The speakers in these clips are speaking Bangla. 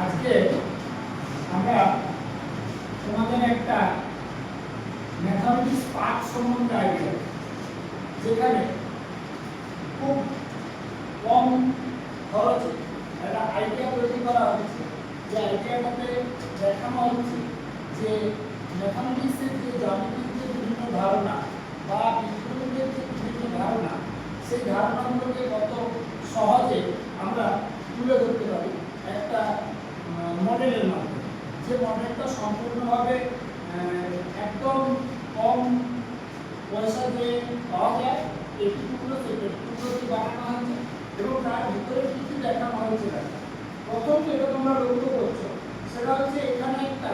আজকে আমরা তোমাদের একটা ম্যাথমেটিক্স পাঠ সম্বন্ধে আইডিয়া, যেখানে খুব কম খরচে একটা আইডিয়া তৈরি করা হচ্ছে। যে আইডিয়াটাতে দেখানো হচ্ছে যে ম্যাথমেটিক্সের যে জ্যামিতিক যে বিভিন্ন ধারণা বা বীজগণিতের যে বিভিন্ন ধারণা, সেই ধারণাগুলোকে কত সহজে আমরা তুলে ধরতে পারি একটা মডেলের মাধ্যমে। যে মডেলটা সম্পূর্ণভাবে একদম কম পয়সা দিয়ে পাওয়া যায়, এটুকুগুলো দিয়ে বানানো হয়েছে এবং তার ভিতরে কি কি দেখানো হয়েছে। প্রথম যেটা তোমরা লক্ষ্য করছো সেটা হচ্ছে এখানে একটা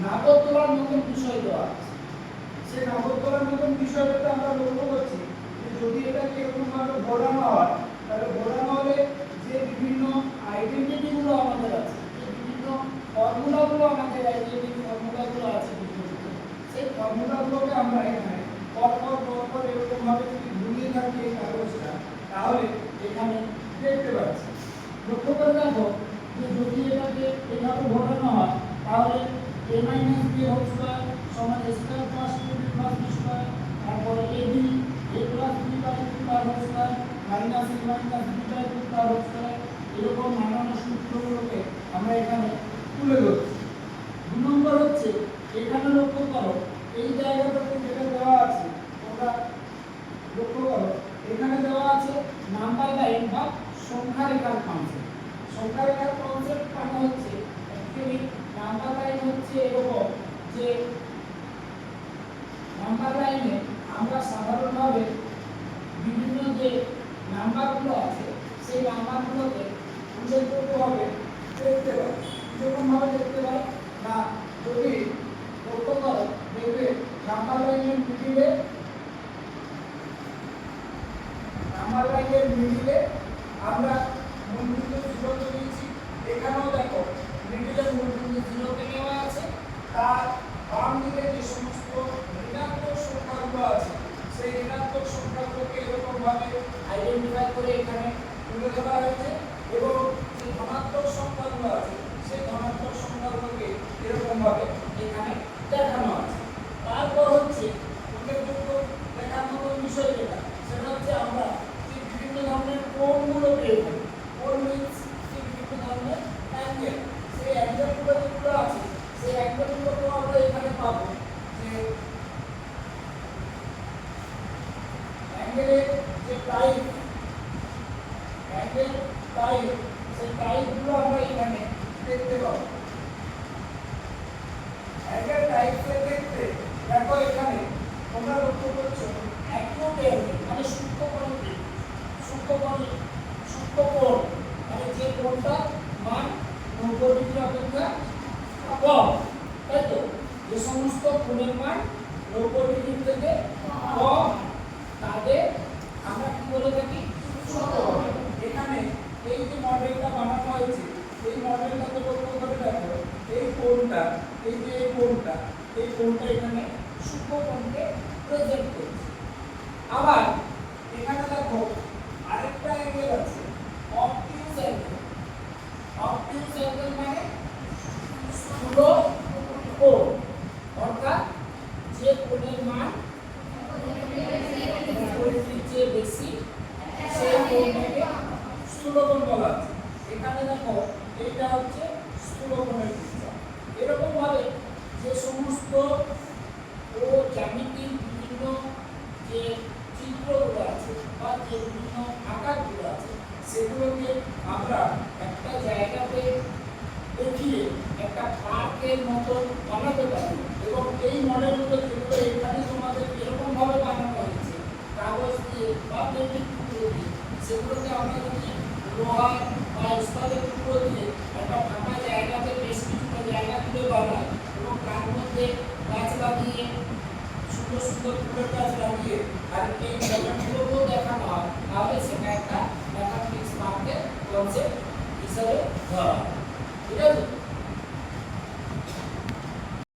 নাগরদোলার মতন বিষয় দেওয়া আছে। সেই নাগরদোলার মতন বিষয়টাতে আমরা লক্ষ্য করছি যে যদি এটাকে এরকম ভাবে ঘোরানো হয়, তাহলে ঘোরানো হলে যে বিভিন্ন আইডেন্টিটি গুলো আমাদের আছে, যে বিভিন্ন ফর্মুলাগুলো আমাদের আইডেন্টিটি ফর্মুলাগুলো আছে, সেই ফর্মুলাগুলোকে আমরা এখানে পর এরকম ভাবে যদি ঘুরিয়ে থাকি এই কাগজটা, তাহলে এখানে দেখতে পাচ্ছি। লক্ষ্য করে দেখো যে যদি এটাকে এইভাবে ঘোরানো হয়, তাহলে a - b হোল স্কয়ার সমান a square plus 2b plus b square, তারপরে ab a plus b by 2 তার whole square minus a minus b by 2 তার হোল স্কয়ার। এরকম নানান সূত্রগুলোকে আমরা এখানে তুলে ধরছি। 2 নম্বর হচ্ছে এখানে লক্ষ্য করো এই জায়গাটাতে যেটা দেওয়া আছে, তোমরা লক্ষ্য করো এখানে দেওয়া আছে নাম্বার লাইন বা সংখ্যা রেখার কনসেপ্ট। সংখ্যা রেখার কনসেপ্ট মানে হচ্ছে অ্যাকচুয়ালি নাম্বার লাইন হচ্ছে এরকম যে নাম্বার লাইনে আমরা সাধারণভাবে বিভিন্ন যে নাম্বারগুলো আছে সেই নাম্বারগুলোকে উল্লেখযোগ্যভাবে দেখতে পাই। যেরকমভাবে দেখতে পাই না, যদি লক্ষ্য করো দেখবে নাম্বার লাইনের মিডিলে আমরা মূলবিন্দু 0 কে নিয়েছি। এখানেও দেখো মিডিলের মূলবিন্দু 0 কে নেওয়া আছে। তার বাম দিকে যে সমস্ত ঋণাত্মক সংখ্যাগুলো আছে, সেই ঋণাত্মক সংখ্যাগুলোকে এরকম ভাবে আইডেন্টিফাই করে এখানে তুলে ধরা হয়েছে এবং যে ধনাত্মক সংখ্যাগুলো আছে সেই ধনাত্মক সংখ্যাগুলোকে এরকম ভাবে এখানে দেখানো আছে। তারপর হচ্ছে উল্লেখযোগ্য দেখার মতো বিষয় যেটা, সেটা হচ্ছে আমরা যে বিভিন্ন ধরনের কোণগুলো পেয়ে থাকি। কোণ মিন্স যে বিভিন্ন ধরনের অ্যাঙ্গেল, সেই অ্যাঙ্গেলগুলো যেগুলো আছে সেই অ্যাঙ্গেলগুলোকেও আমরা এখানে পাবো। যে অ্যাঙ্গেলের যে টাইপ, অ্যাঙ্গেল টাইপ, সেই টাইপগুলো আমরা এখানে দেখতে পাবো। অ্যাঙ্গেল টাইপের ক্ষেত্রে দেখো এখানে তোমরা লক্ষ্য করছো অ্যাকিউট অ্যাঙ্গেল মানে সূক্ষ্মকোণ মানে যে কোণটা মান 90 ডিগ্রি অপেক্ষা কম, তাই তো? যে সমস্ত কোণের মান 90 ডিগ্রি থেকে কম তাদের আমরা কি বলে থাকি? সূক্ষ্মকোণ। এখানে এই যে মডেলটা বানানো হয়েছে, এই মডেলটাকে লক্ষ্য করে দেখো এই কোণটা, এই যে এই কোণটা এখানে সূক্ষ্মকোণকে প্রেজেন্ট করছে। আবার এখানে দেখো আরেকটা অ্যাঙ্গেল আছে, অবটিউজ অ্যাঙ্গেল। অবটিউজ অ্যাঙ্গেল মানে স্থূল কোণ, অর্থাৎ যে কোণের মান 90 চেয়ে বেশি সেই কোণটাকে স্থূল কোণ বলা হয়। এখানে দেখো এইটা হচ্ছে স্থূল কোণের চিত্র। এরকম ভাবে যে সমস্ত জ্যামিতিক বিভিন্ন যে চিত্রগুলো আছে বা যে বিভিন্ন আকারগুলো আছে, সেগুলোকে আমরা একটা জায়গাতে দেখিয়ে একটা পার্কের মতন বানাতে পারি। এবং এই মডেলগুলো যেগুলো এখানে তোমাদের এরকম ভাবে বানানো হয়েছে কাগজ দিয়ে বা পেন্টিং টুকরো দিয়ে, সেগুলোকে আমরা যদি লোহা বা ইস্পাতের টুকরো দিয়ে একটা ফাঁকা জায়গাতে বেশ কিছুটা জায়গা তুলে বানাই এবং তার মধ্যে গাছ লাগিয়ে সুন্দর সুন্দর ফুলের গাছ লাগিয়ে আর এই মডেলগুলোকেও দেখানো হয়, তাহলে সেটা একটা ম্যাথমেটিক্স পাঠের কনসেপ্ট হিসাবে ধরা হয়। ঠিক আছে?